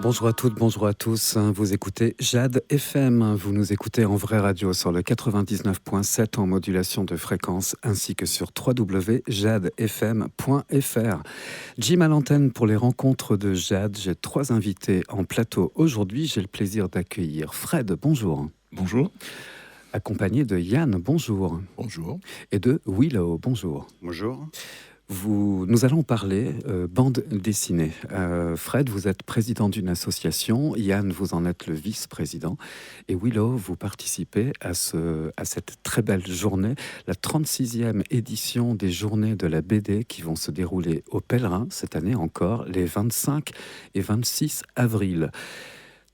Bonjour à toutes, bonjour à tous. Vous écoutez Jade FM. Vous nous écoutez en vraie radio sur le 99.7 en modulation de fréquence ainsi que sur www.jadefm.fr. Jim à l'antenne pour les rencontres de Jade. J'ai 3 invités en plateau aujourd'hui. J'ai le plaisir d'accueillir Fred, bonjour. Bonjour. Accompagné de Yann, bonjour. Bonjour. Et de Willow, bonjour. Bonjour. Nous allons parler bande dessinée. Fred, vous êtes président d'une association. Yann, vous en êtes le vice-président. Et Willow, vous participez à cette très belle journée, la 36e édition des Journées de la BD qui vont se dérouler au Pèlerin, cette année encore, les 25 et 26 avril.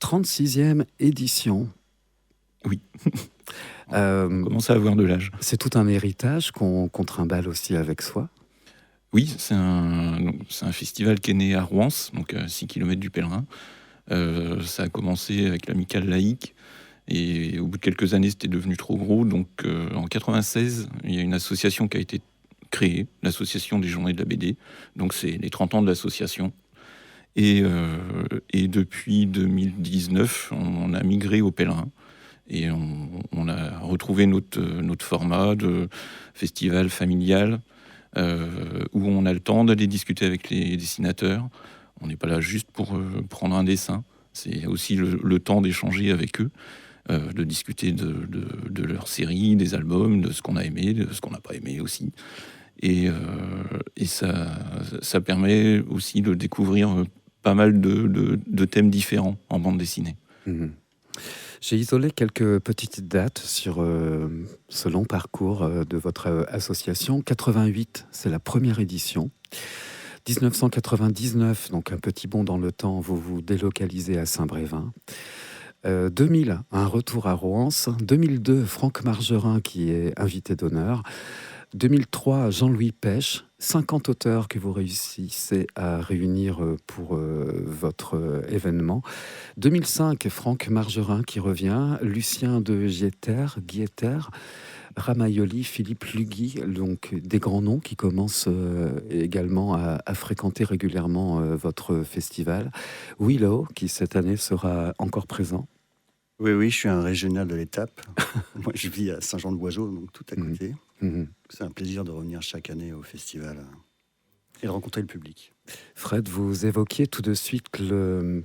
36e édition. Oui. On commence à avoir de l'âge. C'est tout un héritage qu'on trimballe aussi avec soi. Oui, c'est un festival qui est né à Rouen, donc à 6 km du Pèlerin. Ça a commencé avec l'Amicale laïque, et au bout de quelques années, c'était devenu trop gros. Donc en 96, il y a une association qui a été créée, l'association des Journées de la BD. Donc c'est les 30 ans de l'association. Et depuis 2019, on a migré au Pèlerin. Et on a retrouvé notre format de festival familial, où on a le temps d'aller discuter avec les dessinateurs. On n'est pas là juste pour prendre un dessin. C'est aussi le temps d'échanger avec eux, de discuter de leur série, des albums, de ce qu'on a aimé, de ce qu'on n'a pas aimé aussi. Et ça permet aussi de découvrir pas mal de thèmes différents en bande dessinée. Mmh. J'ai isolé quelques petites dates sur ce long parcours de votre association. 88, c'est la première édition. 1999, donc un petit bond dans le temps, vous vous délocalisez à Saint-Brévin. 2000, un retour à Rouen. 2002, Franck Margerin qui est invité d'honneur. 2003, Jean-Louis Pêche, 50 auteurs que vous réussissez à réunir pour votre événement. 2005, Franck Margerin qui revient, Lucien de Guieter, Ramaioli, Philippe Lugui, donc des grands noms qui commencent également à fréquenter régulièrement votre festival. Willow, qui cette année sera encore présent. Oui, je suis un régional de l'étape. Moi, je vis à Saint-Jean-de-Boiseau, donc tout à côté. C'est un plaisir de revenir chaque année au festival et de rencontrer le public. Fred, vous évoquiez tout de suite que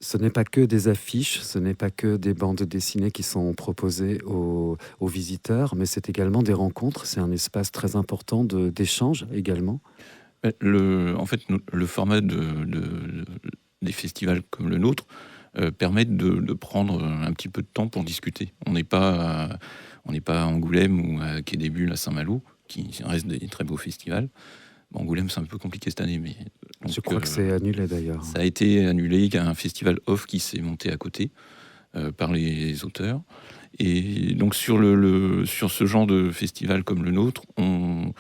ce n'est pas que des affiches, ce n'est pas que des bandes dessinées qui sont proposées aux visiteurs, mais c'est également des rencontres. C'est un espace très important d'échange également. En fait, le format des festivals comme le nôtre permettent de prendre un petit peu de temps pour discuter. On n'est pas à Angoulême ou à Quai des Bulles à Saint-Malo, qui reste des très beaux festivals. Bon, Angoulême, c'est un peu compliqué cette année, mais donc, je crois que c'est annulé d'ailleurs. Ça a été annulé. Il y a un festival off qui s'est monté à côté par les auteurs. Et donc sur ce genre de festival comme le nôtre, on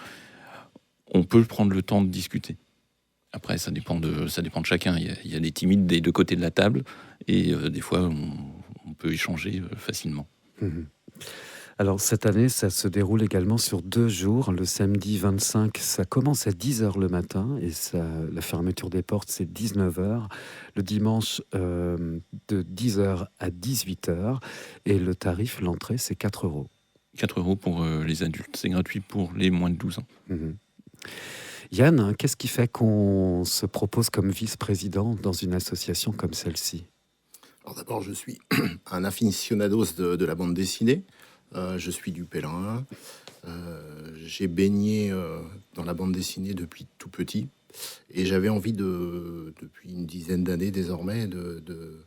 peut prendre le temps de discuter. Après, ça dépend de chacun. Il y a des timides des deux côtés de la table, et des fois, on peut échanger facilement. Alors, cette année, ça se déroule également sur 2 jours. Le samedi 25, ça commence à 10h le matin, et la fermeture des portes, c'est 19h. Le dimanche, de 10h à 18h. Et le tarif, l'entrée, c'est 4 €. 4 € pour les adultes. C'est gratuit pour les moins de 12 ans. Yann, qu'est-ce qui fait qu'on se propose comme vice-président dans une association comme celle-ci ? Alors d'abord, je suis un aficionados de la bande dessinée. Je suis du Pèlerin. J'ai baigné dans la bande dessinée depuis tout petit. Et j'avais envie, depuis une dizaine d'années désormais, de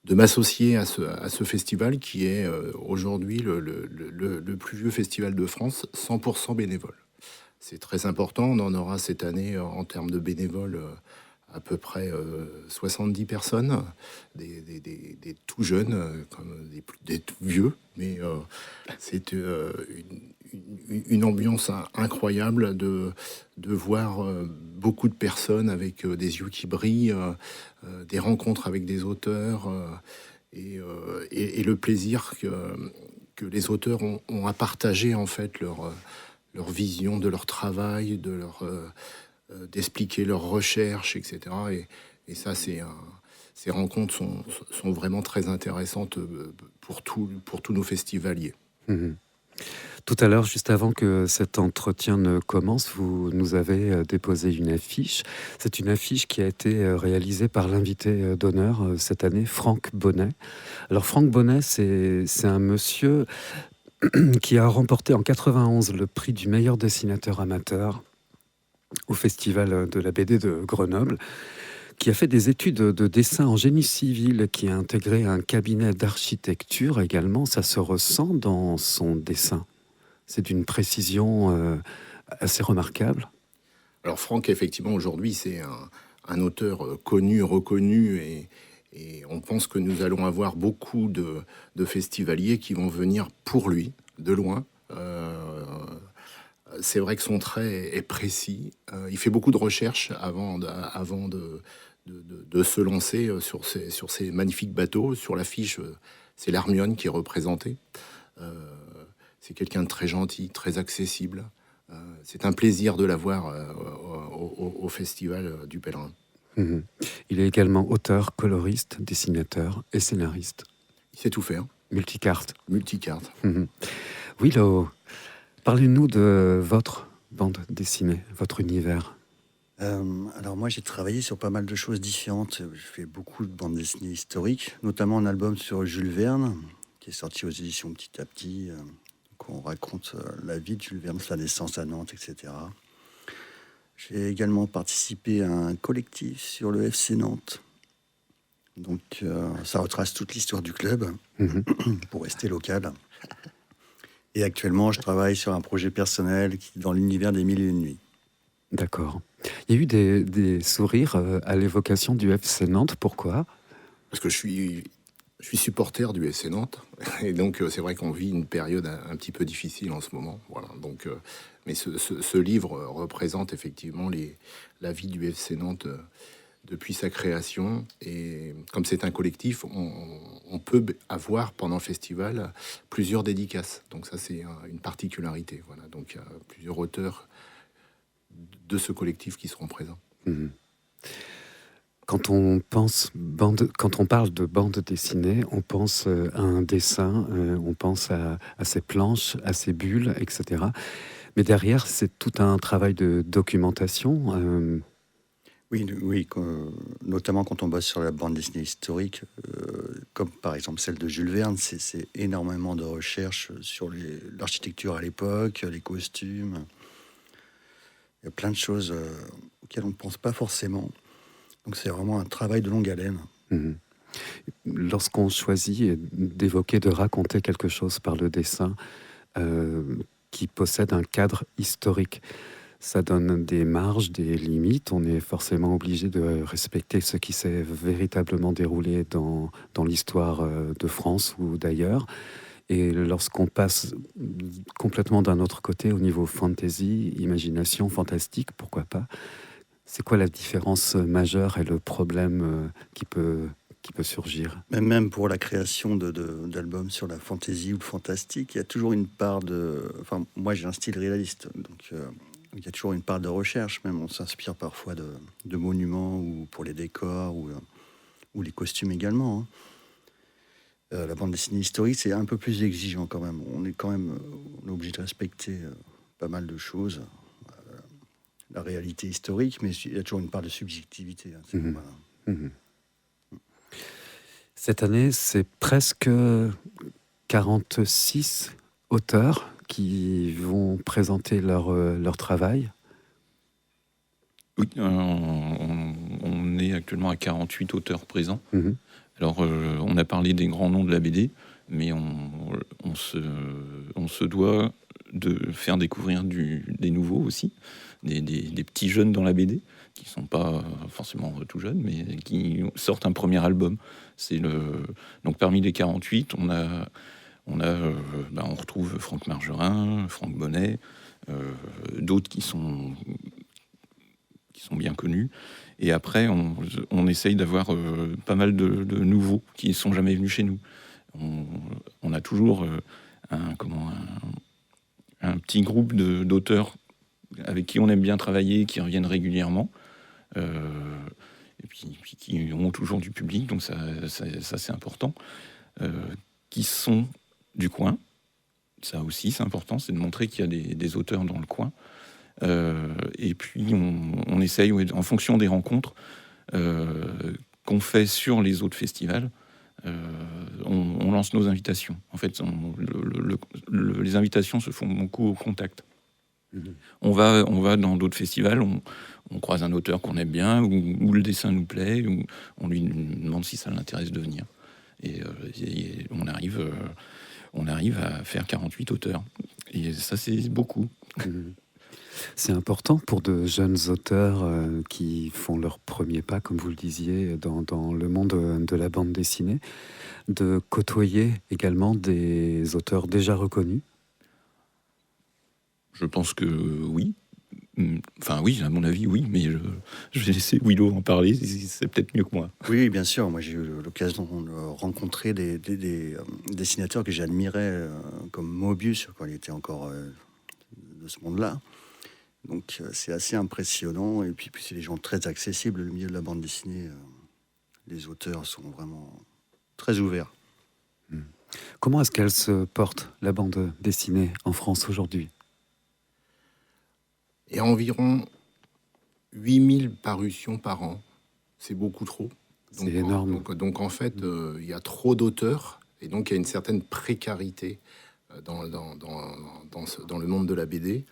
m'associer à ce festival qui est aujourd'hui le plus vieux festival de France, 100% bénévole. C'est très important. On en aura cette année, en termes de bénévoles, à peu près 70 personnes, des tout jeunes comme des tout vieux. Mais c'est une ambiance incroyable de voir beaucoup de personnes avec des yeux qui brillent, des rencontres avec des auteurs et le plaisir que les auteurs ont à partager en fait leur vision de leur travail, d'expliquer leurs recherches, etc. Et ça, c'est ces rencontres sont vraiment très intéressantes pour tous nos festivaliers. Mmh. Tout à l'heure, juste avant que cet entretien ne commence, vous nous avez déposé une affiche. C'est une affiche qui a été réalisée par l'invité d'honneur cette année, Franck Bonnet. Alors Franck Bonnet, c'est un monsieur qui a remporté en 91 le prix du meilleur dessinateur amateur au Festival de la BD de Grenoble, qui a fait des études de dessin en génie civil, qui a intégré un cabinet d'architecture également. Ça se ressent dans son dessin. C'est d'une précision assez remarquable. Alors Franck, effectivement, aujourd'hui, c'est un auteur connu, reconnu, et on pense que nous allons avoir beaucoup de festivaliers qui vont venir pour lui, de loin. C'est vrai que son trait est précis. Il fait beaucoup de recherches avant de se lancer sur ces magnifiques bateaux. Sur l'affiche, c'est l'Hermione qui est représentée. C'est quelqu'un de très gentil, très accessible. C'est un plaisir de l'avoir au Festival du Pèlerin. Mmh. Il est également auteur, coloriste, dessinateur et scénariste. Il sait tout faire. Multicarte. Multicarte. Mmh. Willow, parlez-nous de votre bande dessinée, votre univers. Alors moi, j'ai travaillé sur pas mal de choses différentes. J'ai fait beaucoup de bandes dessinées historiques, notamment un album sur Jules Verne, qui est sorti aux éditions Petit à Petit. On raconte la vie de Jules Verne, sa naissance à Nantes, etc. J'ai également participé à un collectif sur le FC Nantes. Donc, ça retrace toute l'histoire du club, pour rester local. Et actuellement, je travaille sur un projet personnel qui est dans l'univers des Mille et une nuits. D'accord. Il y a eu des sourires à l'évocation du FC Nantes. Pourquoi ? Parce que je suis supporter du FC Nantes, et donc c'est vrai qu'on vit une période un petit peu difficile en ce moment. Voilà. Donc, mais ce livre représente effectivement la vie du FC Nantes depuis sa création. Et comme c'est un collectif, on peut avoir pendant le festival plusieurs dédicaces. Donc ça, c'est une particularité. Voilà. Donc il y a plusieurs auteurs de ce collectif qui seront présents. Mmh. Quand on parle de bande dessinée, on pense à un dessin, on pense à ces planches, à ces bulles, etc. Mais derrière, c'est tout un travail de documentation. Oui, notamment quand on bosse sur la bande dessinée historique, comme par exemple celle de Jules Verne, c'est énormément de recherches sur l'architecture à l'époque, les costumes. Il y a plein de choses auxquelles on ne pense pas forcément. Donc c'est vraiment un travail de longue haleine. Mmh. Lorsqu'on choisit d'évoquer, de raconter quelque chose par le dessin qui possède un cadre historique, ça donne des marges, des limites. On est forcément obligé de respecter ce qui s'est véritablement déroulé dans l'histoire de France ou d'ailleurs. Et lorsqu'on passe complètement d'un autre côté au niveau fantasy, imagination, fantastique, pourquoi pas ? C'est quoi la différence majeure et le problème qui peut surgir ? Même pour la création d'albums sur la fantasy ou le fantastique, il y a toujours une part de... Enfin, moi, j'ai un style réaliste, donc il y a toujours une part de recherche. Même on s'inspire parfois de monuments ou pour les décors ou les costumes également. Hein. La bande dessinée historique, c'est un peu plus exigeant quand même. On est obligé de respecter pas mal de choses. La réalité historique, mais il y a toujours une part de subjectivité. Hein, Cette année, c'est presque 46 auteurs qui vont présenter leur travail. Oui, on est actuellement à 48 auteurs présents. Alors, on a parlé des grands noms de la BD, mais on se doit de faire découvrir des nouveaux aussi, des petits jeunes dans la BD, qui ne sont pas forcément tout jeunes, mais qui sortent un premier album. Donc parmi les 48, on retrouve Franck Margerin, Franck Bonnet, d'autres qui sont bien connus. Et après, on essaye d'avoir pas mal de nouveaux qui ne sont jamais venus chez nous. On a toujours un petit groupe d'auteurs avec qui on aime bien travailler, qui reviennent régulièrement. et puis qui ont toujours du public, donc ça c'est important, qui sont du coin. Ça aussi, c'est important, c'est de montrer qu'il y a des auteurs dans le coin. Et puis, on essaye, en fonction des rencontres qu'on fait sur les autres festivals, on lance nos invitations. En fait, les invitations se font beaucoup au contact. On va dans d'autres festivals, on croise un auteur qu'on aime bien, ou le dessin nous plaît, ou on lui demande si ça l'intéresse de venir. Et on arrive à faire 48 auteurs. Et ça, c'est beaucoup. C'est important pour de jeunes auteurs qui font leur premier pas, comme vous le disiez, dans le monde de la bande dessinée, de côtoyer également des auteurs déjà reconnus. Je pense que oui. Enfin oui, à mon avis, oui, mais je vais laisser Willow en parler, c'est peut-être mieux que moi. Oui, bien sûr. Moi, j'ai eu l'occasion de rencontrer des dessinateurs que j'admirais, comme Mobius, quand il était encore de ce monde-là. Donc, c'est assez impressionnant. Et puis c'est des gens très accessibles. Le milieu de la bande dessinée, les auteurs sont vraiment très ouverts. Comment est-ce qu'elle se porte, la bande dessinée, en France aujourd'hui ? Il y a environ 8000 parutions par an. C'est beaucoup trop. C'est énorme. Donc en fait, il y a trop d'auteurs, et donc il y a une certaine précarité dans le monde de la BD.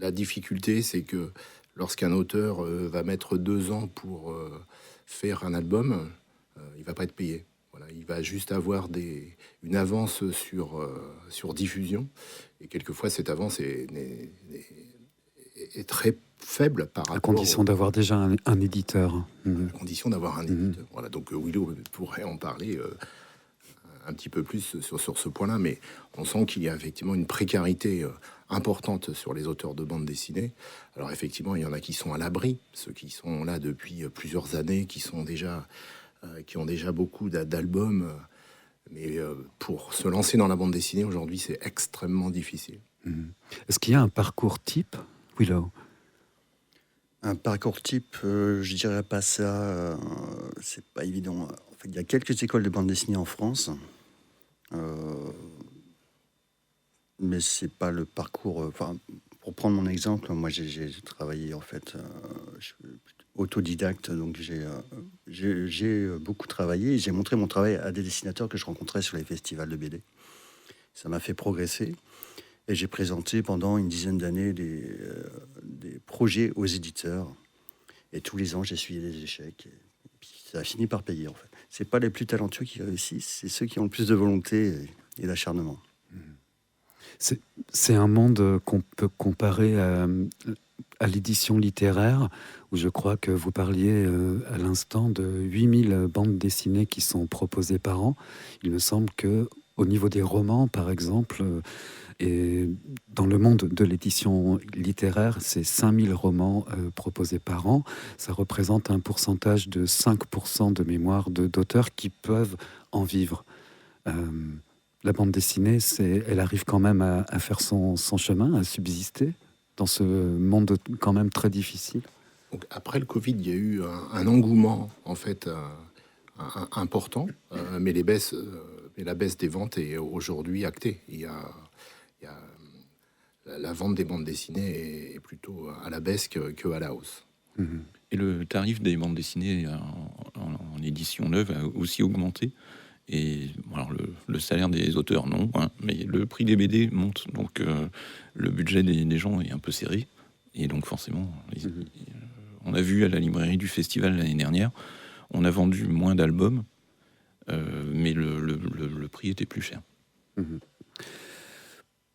La difficulté, c'est que lorsqu'un auteur va mettre 2 ans pour faire un album, il va pas être payé. Voilà, il va juste avoir une avance sur diffusion, et quelquefois cette avance est très faible par rapport... À condition d'avoir déjà un éditeur. À condition d'avoir un éditeur. Voilà, donc Willow pourrait en parler un petit peu plus sur ce point-là, mais on sent qu'il y a effectivement une précarité importante sur les auteurs de bande dessinée. Alors effectivement, il y en a qui sont à l'abri, ceux qui sont là depuis plusieurs années, qui ont déjà beaucoup d'albums, mais pour se lancer dans la bande dessinée aujourd'hui, c'est extrêmement difficile. Est-ce qu'il y a un parcours type, Willow ? Un parcours type, je dirais pas ça. C'est pas évident. En fait, il y a quelques écoles de bande dessinée en France, mais c'est pas le parcours. Pour prendre mon exemple, moi j'ai travaillé en fait, je suis autodidacte, donc j'ai beaucoup travaillé. Et j'ai montré mon travail à des dessinateurs que je rencontrais sur les festivals de BD. Ça m'a fait progresser. Et j'ai présenté pendant une dizaine d'années des projets aux éditeurs. Et tous les ans, j'ai suivi des échecs. Et puis ça a fini par payer, en fait. C'est pas les plus talentueux qui réussissent, c'est ceux qui ont le plus de volonté et d'acharnement. C'est un monde qu'on peut comparer à l'édition littéraire, où je crois que vous parliez à l'instant de 8000 bandes dessinées qui sont proposées par an. Il me semble que au niveau des romans, par exemple, et dans le monde de l'édition littéraire, c'est 5000 romans proposés par an. Ça représente un pourcentage de 5% de mémoire d'auteurs qui peuvent en vivre. La bande dessinée, elle arrive quand même à faire son chemin, à subsister dans ce monde quand même très difficile. Donc, après le Covid, il y a eu un engouement en fait important, mais la baisse des ventes est aujourd'hui actée. La vente des bandes dessinées est plutôt à la baisse que à la hausse. Et le tarif des bandes dessinées en édition neuve a aussi augmenté. Et alors le salaire des auteurs, non, hein, mais le prix des BD monte. Donc le budget des gens est un peu serré. Et donc forcément, on a vu à la librairie du festival l'année dernière, on a vendu moins d'albums, mais le prix était plus cher.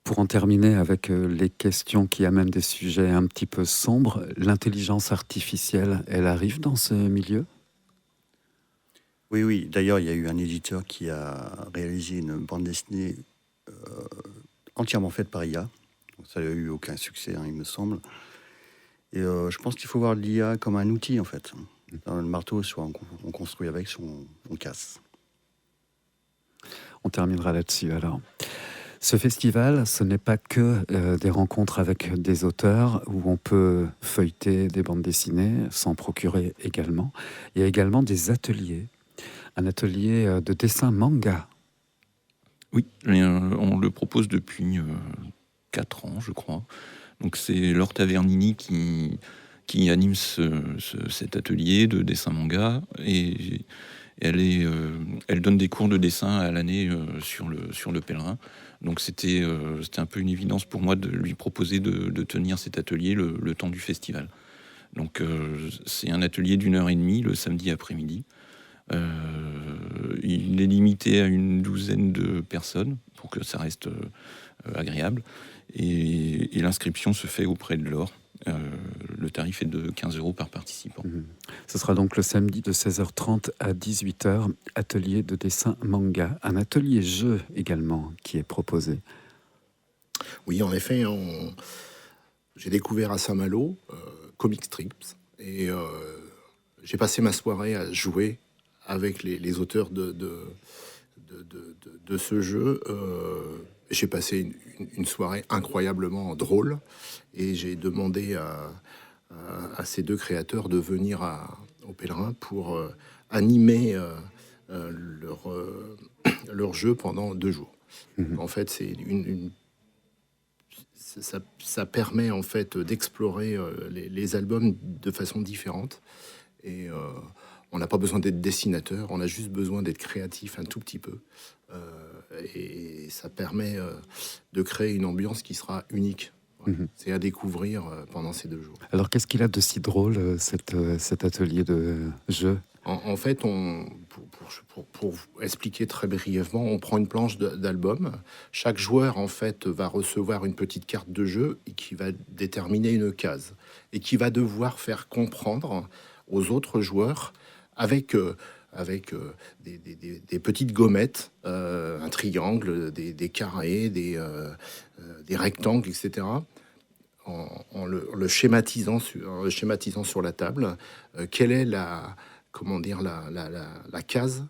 Pour en terminer avec les questions qui amènent des sujets un petit peu sombres, l'intelligence artificielle, elle arrive dans ce milieu ? Oui. D'ailleurs, il y a eu un éditeur qui a réalisé une bande dessinée entièrement faite par IA. Ça n'a eu aucun succès, il me semble. Et je pense qu'il faut voir l'IA comme un outil, en fait. Dans le marteau, soit on construit avec, soit on casse. On terminera là-dessus, alors. Ce festival, ce n'est pas que des rencontres avec des auteurs où on peut feuilleter des bandes dessinées, s'en procurer également. Il y a également des ateliers. Un atelier de dessin manga. Oui, on le propose depuis 4 ans, je crois. Donc c'est Laure Tavernini qui anime cet atelier de dessin manga et elle donne des cours de dessin à l'année sur le Pèlerin. Donc c'était un peu une évidence pour moi de lui proposer de tenir cet atelier le temps du festival. Donc c'est un atelier d'1h30 le samedi après-midi. Il est limité à une douzaine de personnes pour que ça reste agréable. Et l'inscription se fait auprès de Laure. Le tarif est de 15 € par participant. Ce sera donc le samedi de 16h30 à 18h, atelier de dessin manga. Un atelier jeu également qui est proposé. Oui, en effet, j'ai découvert à Saint-Malo Comic Strips et j'ai passé ma soirée à jouer avec les auteurs de ce jeu. J'ai passé une soirée incroyablement drôle et j'ai demandé à ces deux créateurs de venir au Pèlerin pour animer leur jeu pendant 2 jours. En fait, c'est ça permet en fait d'explorer les albums de façon différente et on n'a pas besoin d'être dessinateur, on a juste besoin d'être créatif un tout petit peu. Et ça permet de créer une ambiance qui sera unique. Voilà. C'est à découvrir pendant ces 2 jours. Alors qu'est-ce qu'il a de si drôle cet atelier de jeu? En fait, pour expliquer très brièvement, on prend une planche d'album. Chaque joueur, en fait, va recevoir une petite carte de jeu et qui va déterminer une case et qui va devoir faire comprendre aux autres joueurs avec des petites gommettes, un triangle, des carrés, des rectangles, etc. En le schématisant sur la table, quelle est la case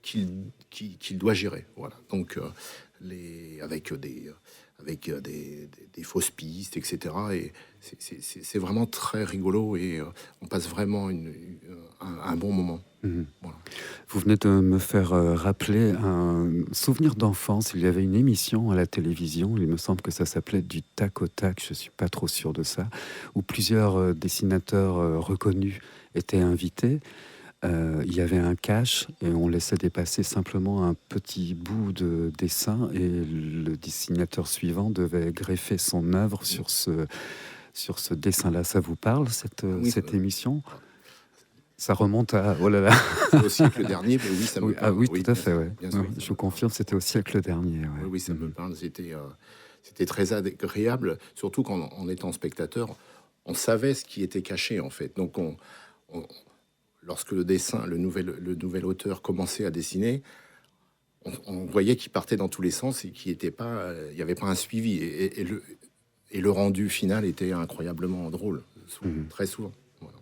qu'il doit gérer. Voilà. Donc avec des fausses pistes, etc. Et c'est vraiment très rigolo et on passe vraiment un bon moment. Voilà. Vous venez de me faire rappeler un souvenir d'enfance. Il y avait une émission à la télévision, il me semble que ça s'appelait Du tac au tac, je ne suis pas trop sûr de ça, où plusieurs dessinateurs reconnus étaient invités. Il y avait un cache et on laissait dépasser simplement un petit bout de dessin et le dessinateur suivant devait greffer son œuvre sur ce dessin-là. Ça vous parle, cette émission ? Ça remonte à... Oh là là. C'est au siècle dernier, mais oui, ça me parle. Oui, tout à fait, ouais. Bien sûr, je vous confirme, c'était au siècle dernier. Ouais. Oui, ça me parle. C'était très agréable, surtout quand, en étant spectateur, on savait ce qui était caché, en fait. Donc, lorsque le nouvel auteur commençait à dessiner, on voyait qu'il partait dans tous les sens et qu'il n'y avait pas un suivi. Et le rendu final était incroyablement drôle, très souvent. Voilà.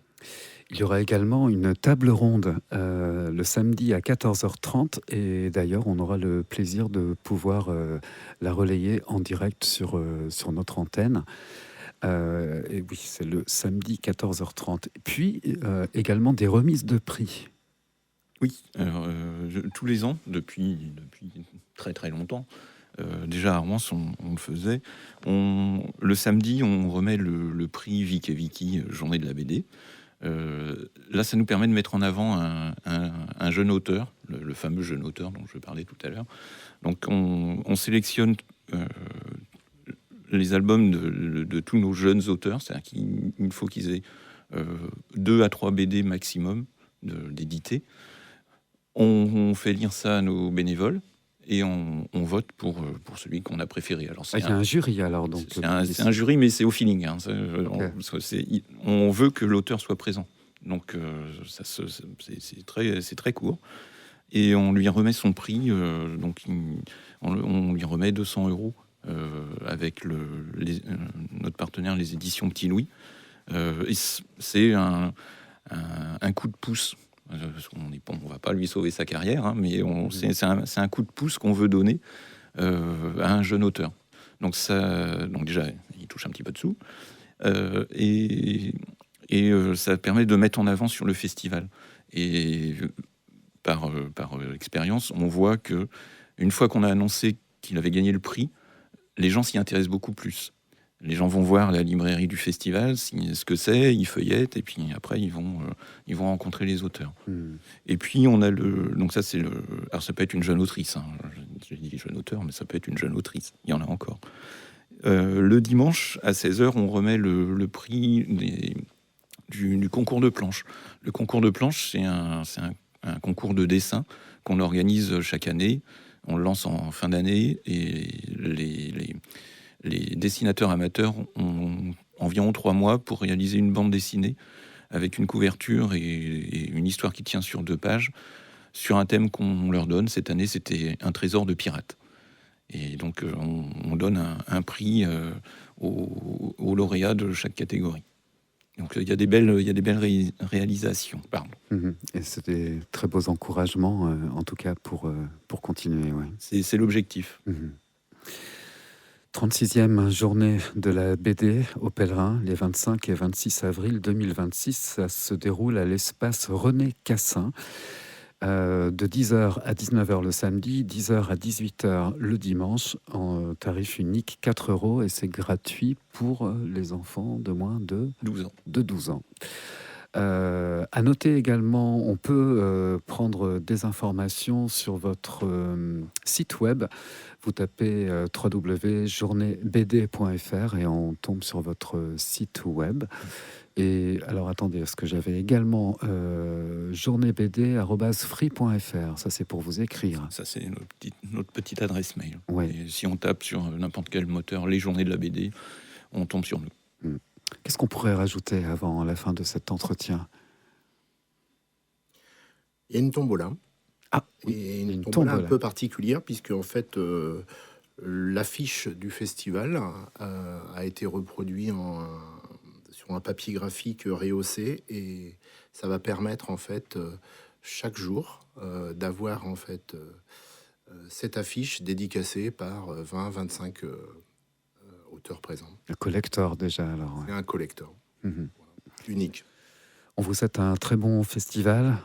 Il y aura également une table ronde le samedi à 14h30 et d'ailleurs on aura le plaisir de pouvoir la relayer en direct sur notre antenne. Et oui, c'est le samedi 14h30. Et puis également des remises de prix. Oui, alors, tous les ans, depuis très très longtemps, déjà à Rouen, on le faisait. Le samedi, on remet le prix Vic et Vicky, journée de la BD. Là, ça nous permet de mettre en avant un jeune auteur, le fameux jeune auteur dont je parlais tout à l'heure. Donc, on sélectionne les albums de tous nos jeunes auteurs, c'est-à-dire qu'il faut qu'ils aient 2 à 3 BD maximum d'éditer. On fait lire ça à nos bénévoles et on vote pour celui qu'on a préféré. Alors, il y a un jury alors donc. C'est un jury, mais c'est au feeling. Hein. On veut que l'auteur soit présent. Donc c'est très court. Et on lui remet son prix. Donc on lui remet 200 € avec notre partenaire, les éditions Petit Louis. Et c'est un coup de pouce. On va pas lui sauver sa carrière, hein, mais c'est un coup de pouce qu'on veut donner à un jeune auteur. Donc déjà, il touche un petit peu de sous. Et ça permet de mettre en avant sur le festival. Et par expérience, on voit que une fois qu'on a annoncé qu'il avait gagné le prix, les gens s'y intéressent beaucoup plus. Les gens vont voir la librairie du festival, ce que c'est, ils feuillettent, et puis après ils vont rencontrer les auteurs. Et puis on a donc ça c'est alors ça peut être une jeune autrice, hein. J'ai dit jeune auteur, mais ça peut être une jeune autrice. Il y en a encore. Le dimanche à 16h, on remet le prix du concours de planche. Le concours de planche, c'est un concours de dessin qu'on organise chaque année. On le lance en fin d'année et les dessinateurs amateurs ont environ 3 mois pour réaliser une bande dessinée avec une couverture et une histoire qui tient sur 2 pages sur un thème qu'on leur donne. Cette année, c'était un trésor de pirates. Et donc, on donne un prix aux lauréats de chaque catégorie. Donc, il y a des belles réalisations. Pardon. Et c'est des très beaux encouragements, en tout cas, pour continuer. Ouais. C'est l'objectif. 36e journée de la BD au Pèlerin, les 25 et 26 avril 2026. Ça se déroule à l'espace René Cassin, de 10h à 19h le samedi, 10h à 18h le dimanche, en tarif unique 4 €, et c'est gratuit pour les enfants de moins de 12 ans. À noter également, on peut prendre des informations sur votre site web. Vous tapez www.journeebd.fr et on tombe sur votre site web. Et alors attendez, est-ce que j'avais également journeebd@free.fr? Ça c'est pour vous écrire. Ça c'est notre petite adresse mail. Ouais. Et si on tape sur n'importe quel moteur, les journées de la BD, on tombe sur nous. Qu'est-ce qu'on pourrait rajouter avant la fin de cet entretien? Il y a une tombola. Ah, oui, et une tombola un peu particulière, puisque en fait, l'affiche du festival a été reproduite sur un papier graphique rehaussé, et ça va permettre en fait chaque jour d'avoir en fait cette affiche dédicacée par 20-25 auteurs présents. Un collector déjà alors. C'est un collector unique. On vous souhaite un très bon festival.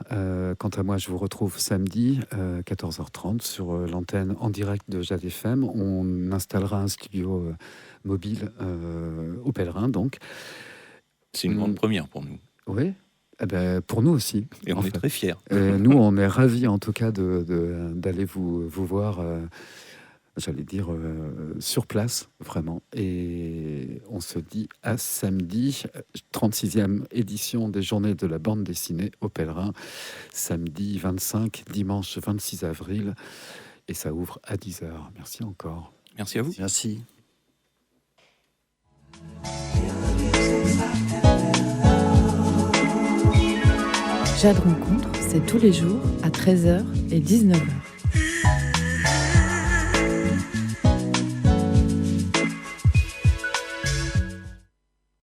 Quant à moi, je vous retrouve samedi 14h30 sur l'antenne en direct de Jade FM. On installera un studio mobile au Pèlerin, donc. C'est une grande première pour nous. Oui, eh ben, pour nous aussi. Et on est très fiers. Nous, on est ravis en tout cas d'aller vous voir, j'allais dire, sur place, vraiment. Et on se dit à samedi, 36e édition des Journées de la bande dessinée au Pèlerin, samedi 25, dimanche 26 avril. Et ça ouvre à 10h. Merci encore. Merci à vous. Merci. Jade Rencontre, c'est tous les jours à 13h et 19h.